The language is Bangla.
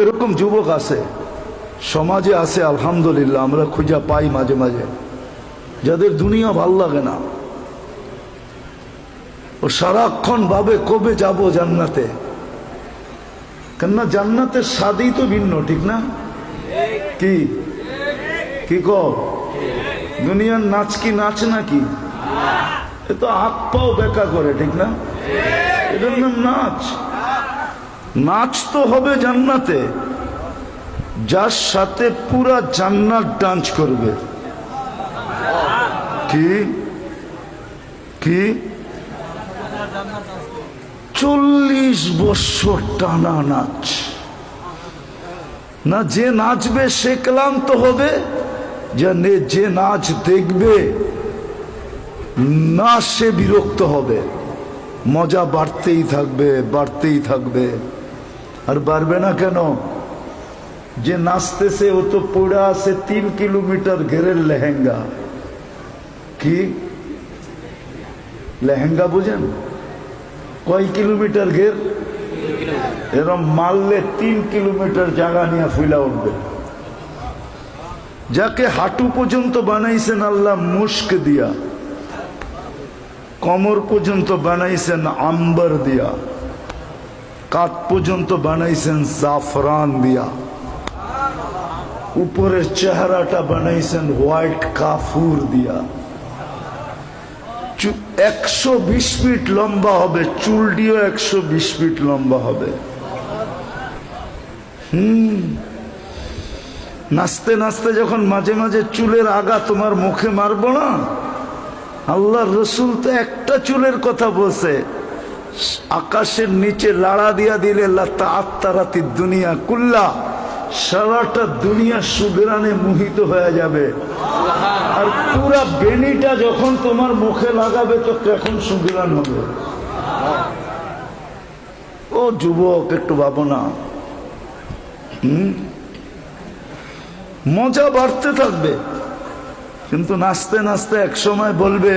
এরকম যুবক আছে সমাজে আছে, আলহামদুলিল্লাহ, আমরা খুঁজে পাই মাঝে মাঝে, যাদের দুনিয়া ভাল লাগে না। ও সারাক্ষণ ভাবে কবে যাব জান্নাতে, কেননা জান্নাতের স্বাদই তো ভিন্ন, ঠিক না? কি কি কও? দুনিয়ার নাচ কি নাচ নাকি? এ তো হাত পাও বেকা করে, ঠিক না? এটার নাম নাচ। নাচ তো হবে জান্নাতে, যার সাথে পুরা জান্নাত ডান্স করবে। কি কি 40 বছর টানা নাচ না? যে নাচবে সে ক্লান্ত হবে, যে নাচ দেখবে না সে বিরক্ত হবে। মজা বাড়তেই থাকবে, বাড়তেই থাকবে। আর বাড়বে না কেন? যে নাচতেছে ও তো পড়ে আছে 3 কিলোমিটার ঘেরের লেহেঙ্গা। কি লেহেঙ্গা বুঝেন? কয় কিলোমিটার ঘের? এরম মারলে 3 কিলোমিটার জায়গা নিয়ে ফুলা উঠবে। যাকে হাঁটু পর্যন্ত বানাইছেন আল্লাহ মুস্ক দিয়া, কমর পর্যন্ত বানাইছেন আম্বার দিয়া, কাঠ পর্যন্ত বানাইছেন জাফরান দিয়া, উপরের চেহারাটা বানাইছেন হোয়াইট কাফুর দিয়া, 120 ফিট লম্বা হবে, চুলটিও 120 ফিট লম্বা হবে। নাচতে নাচতে যখন মাঝে মাঝে চুলের আগা তোমার মুখে মারবো না, আল্লাহ রসুল তো একটা চুলের কথা বলছে, আকাশের নিচে লাড়া দিয়া দিলে আত্মারাতি দুনিয়া কুল্লা, সারাটা দুনিয়া সুগ্রানে মোহিত হয়ে যাবে। আর পুরা বেনিটা যখন তোমার মুখে লাগাবে তো কখন সুগ্রান হবে। ও যুবক, একটু ভাবো না। মজা বাড়তে থাকবে, কিন্তু নাচতে নাচতে এক সময় বলবে